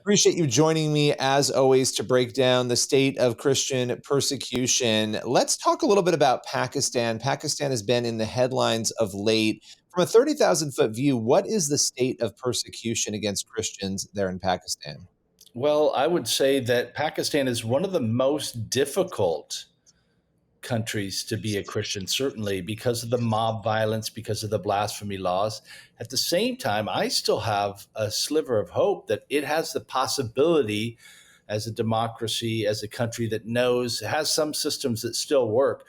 Appreciate you joining me as always to break down the state of Christian persecution. Let's talk a little bit about Pakistan. Pakistan has been in the headlines of late. From a 30,000 foot view, what is the state of persecution against Christians there in Pakistan? Well, I would say that Pakistan is one of the most difficult countries to be a Christian, certainly because of the mob violence, because of the blasphemy laws. At the same time, I still have a sliver of hope that it has the possibility as a democracy, as a country that has some systems that still work,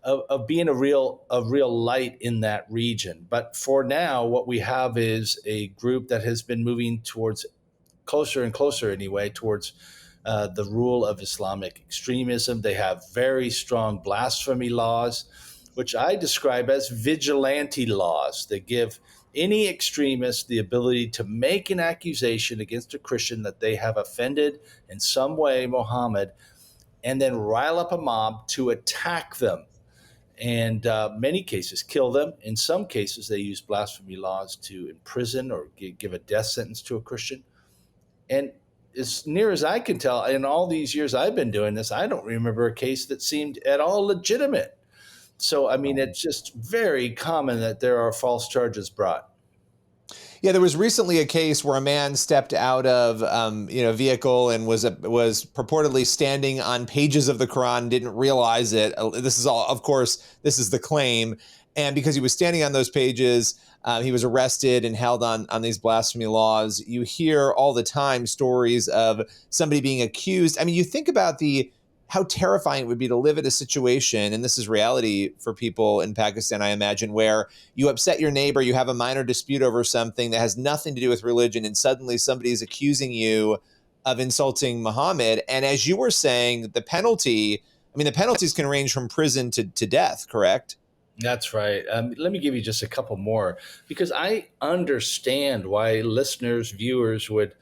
of being a real light in that region. But for now, what we have is a group that has been moving towards closer and closer anyway towards the rule of Islamic extremism. They have very strong blasphemy laws, which I describe as vigilante laws that give any extremist the ability to make an accusation against a Christian that they have offended in some way Mohammed, and then rile up a mob to attack them. And many cases kill them. In some cases, they use blasphemy laws to imprison or give a death sentence to a Christian. And as near as I can tell, in all these years I've been doing this, I don't remember a case that seemed at all legitimate. So, I mean, it's just very common that there are false charges brought. Yeah, there was recently a case where a man stepped out of a vehicle and was purportedly standing on pages of the Quran, didn't realize it. This is all, of course, this is the claim, and because he was standing on those pages, he was arrested and held on these blasphemy laws. You hear all the time stories of somebody being accused. I mean, you think about how terrifying it would be to live in a situation, and this is reality for people in Pakistan, I imagine, where you upset your neighbor, you have a minor dispute over something that has nothing to do with religion, and suddenly somebody is accusing you of insulting Muhammad. And as you were saying, the penalties can range from prison to death, correct? That's right. Let me give you just a couple more because I understand why listeners, viewers would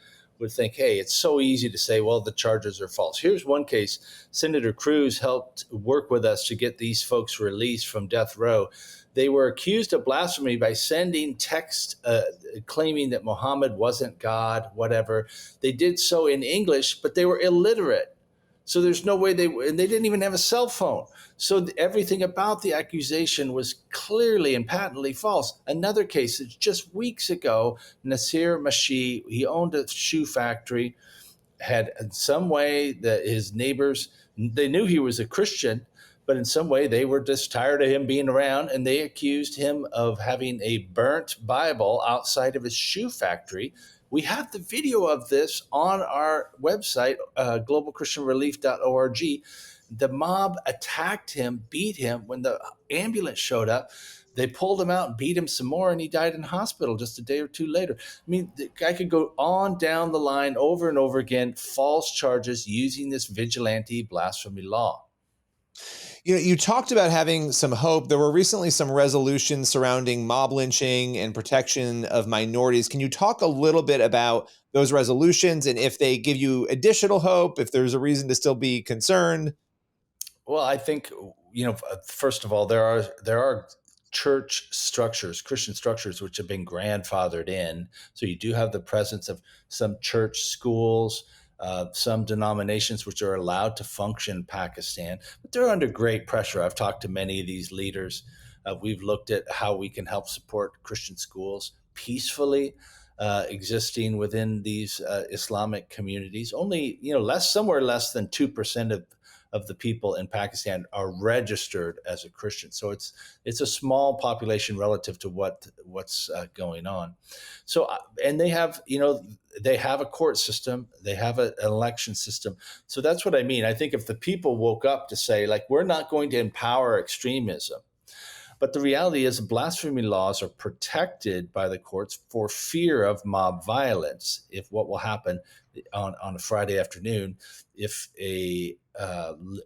think, hey, it's so easy to say, well, the charges are false. Here's one case. Senator Cruz helped work with us to get these folks released from death row. They were accused of blasphemy by sending text claiming that Muhammad wasn't God, whatever. They did so in English, but they were illiterate. So there's no way and they didn't even have a cell phone. So everything about the accusation was clearly and patently false. Another case is just weeks ago, Nasir Mashi, he owned a shoe factory, had in some way that his neighbors, they knew he was a Christian, but in some way they were just tired of him being around, and they accused him of having a burnt Bible outside of his shoe factory. We have the video of this on our website, globalchristianrelief.org. The mob attacked him, beat him. When the ambulance showed up, they pulled him out and beat him some more, and he died in hospital just a day or two later. I mean, I could go on down the line over and over again, false charges using this vigilante blasphemy law. You talked about having some hope. There were recently some resolutions surrounding mob lynching and protection of minorities. Can you talk a little bit about those resolutions and if they give you additional hope, if there's a reason to still be concerned? Well, I think, first of all, there are church structures, Christian structures, which have been grandfathered in. So you do have the presence of some church schools, some denominations which are allowed to function in Pakistan, but they're under great pressure. I've talked to many of these leaders. We've looked at how we can help support Christian schools peacefully existing within these Islamic communities. Only, somewhere less than 2% of the people in Pakistan are registered as a Christian. So it's a small population relative to what's going on. So and they have a court system, they have an election system. So that's what I mean. I think if the people woke up to say, like, we're not going to empower extremism, but the reality is blasphemy laws are protected by the courts for fear of mob violence. If what will happen on a Friday afternoon, if a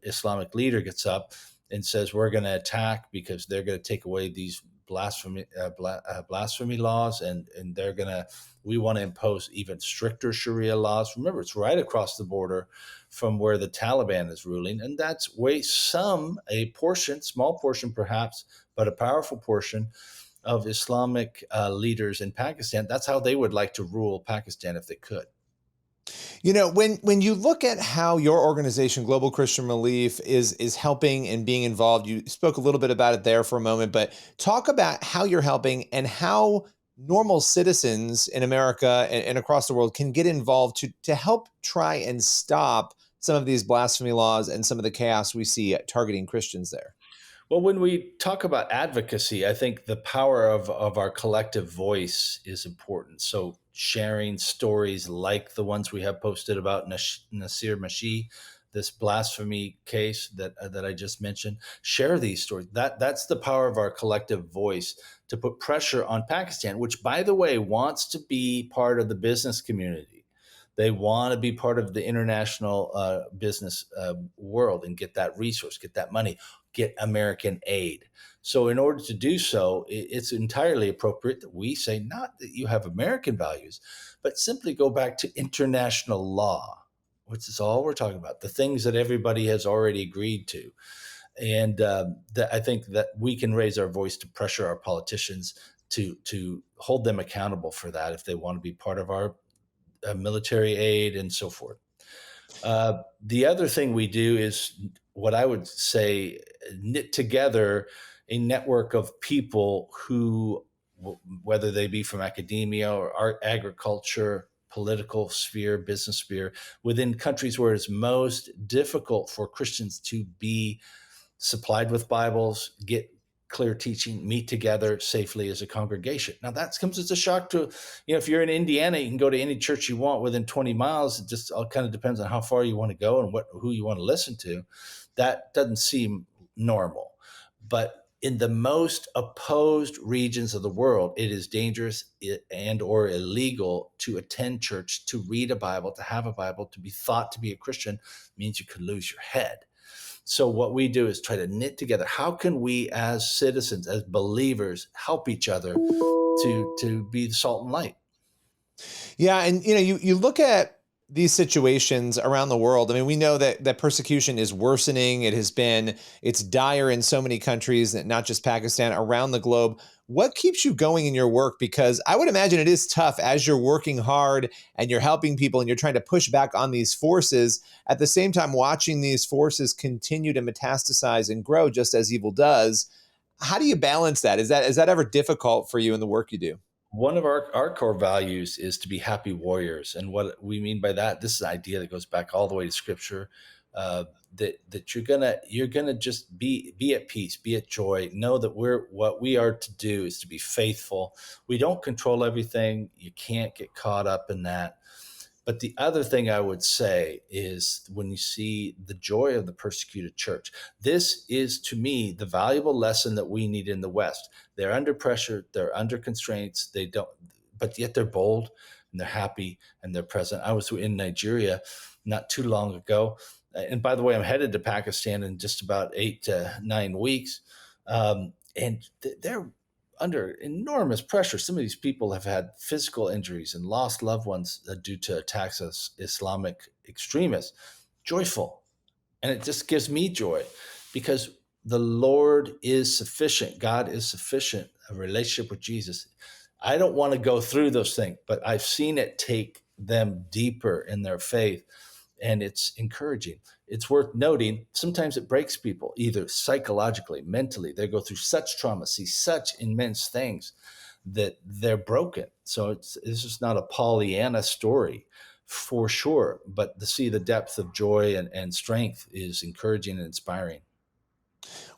Islamic leader gets up and says, we're going to attack because they're going to take away these blasphemy laws, and we want to impose even stricter Sharia laws. Remember, it's right across the border from where the Taliban is ruling, and that's a portion, small portion perhaps, but a powerful portion of Islamic leaders in Pakistan. That's how they would like to rule Pakistan if they could. When you look at how your organization, Global Christian Relief, is helping and being involved, you spoke a little bit about it there for a moment, but talk about how you're helping and how normal citizens in America and across the world can get involved to help try and stop some of these blasphemy laws and some of the chaos we see targeting Christians there. Well, when we talk about advocacy, I think the power of our collective voice is important. So, sharing stories like the ones we have posted about Nasir Mashi, this blasphemy case that I just mentioned, share these stories. That's the power of our collective voice to put pressure on Pakistan, which, by the way, wants to be part of the business community. They want to be part of the international business world and get that resource, get that money, get American aid. So, in order to do so, it's entirely appropriate that we say not that you have American values, but simply go back to international law, which is all we're talking about, the things that everybody has already agreed to. And I think that we can raise our voice to pressure our politicians to hold them accountable for that if they want to be part of our military aid and so forth. The other thing we do is what I would say knit together a network of people who, whether they be from academia or art, agriculture, political sphere, business sphere, within countries where it's most difficult for Christians to be supplied with Bibles, get clear teaching, meet together safely as a congregation. Now that comes as a shock to, if you're in Indiana, you can go to any church you want within 20 miles. It just all kind of depends on how far you want to go and who you want to listen to. That doesn't seem normal. But in the most opposed regions of the world, it is dangerous and or illegal to attend church, to read a Bible, to have a Bible, to be thought to be a Christian means you could lose your head. So what we do is try to knit together. How can we, as citizens, as believers, help each other to be the salt and light? Yeah, and you look at these situations around the world. I mean, we know that persecution is worsening. It's dire in so many countries, not just Pakistan, around the globe. What keeps you going in your work? Because I would imagine it is tough as you're working hard and you're helping people and you're trying to push back on these forces. At the same time, watching these forces continue to metastasize and grow just as evil does. How do you balance that? Is that ever difficult for you in the work you do? One of our core values is to be happy warriors. And what we mean by that, this is an idea that goes back all the way to scripture, that you're gonna just be at peace, be at joy, know that what we are to do is to be faithful. We don't control everything. You can't get caught up in that. But the other thing I would say is when you see the joy of the persecuted church, this is to me the valuable lesson that we need in the West. They're under pressure, they're under constraints, they don't, but yet they're bold and they're happy and they're present. I was in Nigeria not too long ago. And by the way, I'm headed to Pakistan in just about 8 to 9 weeks. And they're under enormous pressure. Some of these people have had physical injuries and lost loved ones due to attacks of Islamic extremists. Joyful. And it just gives me joy because the Lord is sufficient. God is sufficient. A relationship with Jesus. I don't want to go through those things, but I've seen it take them deeper in their faith. And it's encouraging. It's worth noting, sometimes it breaks people, either psychologically, mentally. They go through such trauma, see such immense things that they're broken. So it's just not a Pollyanna story for sure, but to see the depth of joy and strength is encouraging and inspiring.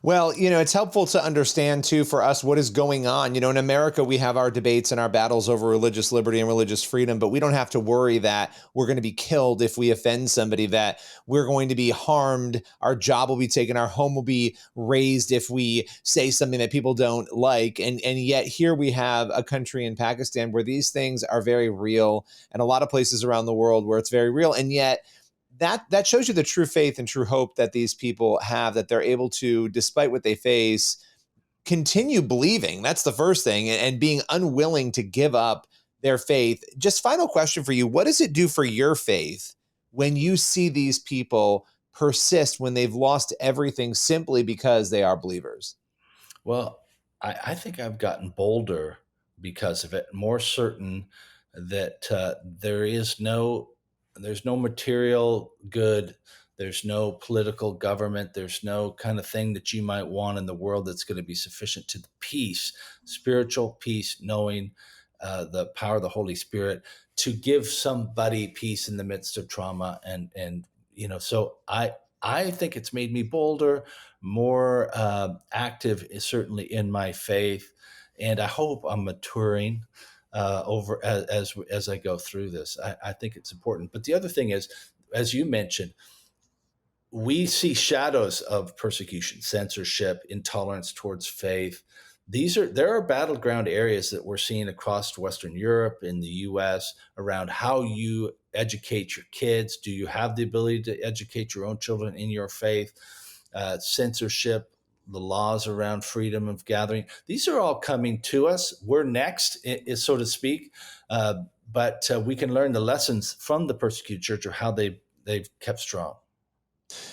Well, it's helpful to understand too for us what is going on. In America, we have our debates and our battles over religious liberty and religious freedom, but we don't have to worry that we're going to be killed if we offend somebody, that we're going to be harmed, our job will be taken, our home will be razed if we say something that people don't like. And yet here we have a country in Pakistan where these things are very real, and a lot of places around the world where it's very real. And yet that shows you the true faith and true hope that these people have, that they're able to, despite what they face, continue believing. That's the first thing, and being unwilling to give up their faith. Just final question for you. What does it do for your faith when you see these people persist when they've lost everything simply because they are believers? Well, I think I've gotten bolder because of it, more certain that there is no there's no material good. There's no political government. There's no kind of thing that you might want in the world that's going to be sufficient to the peace, spiritual peace, knowing the power of the Holy Spirit to give somebody peace in the midst of trauma. And so I think it's made me bolder, more active, certainly in my faith, and I hope I'm maturing over as I go through this. I think it's important. But the other thing is, as you mentioned, we see shadows of persecution, censorship, intolerance towards faith. There are battleground areas that we're seeing across Western Europe, in the US, around how you educate your kids. Do you have the ability to educate your own children in your faith? Censorship, the laws around freedom of gathering. These are all coming to us. We're next, so to speak. But we can learn the lessons from the persecuted church, or how they've kept strong.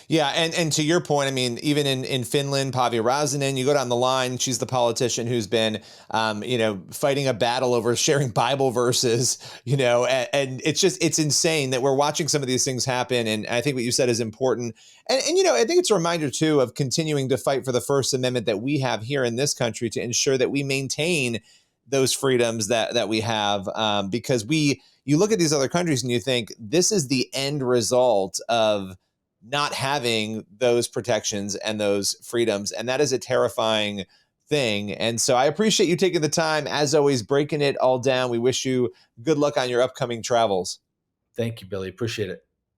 Yeah, and to your point, I mean, even in Finland, Pavi Razanen, you go down the line, she's the politician who's been, fighting a battle over sharing Bible verses, and it's insane that we're watching some of these things happen. And I think what you said is important. And I think it's a reminder, too, of continuing to fight for the First Amendment that we have here in this country to ensure that we maintain those freedoms that we have, because you look at these other countries and you think this is the end result of not having those protections and those freedoms. And that is a terrifying thing. And so I appreciate you taking the time, as always, breaking it all down. We wish you good luck on your upcoming travels. Thank you, Billy. Appreciate it.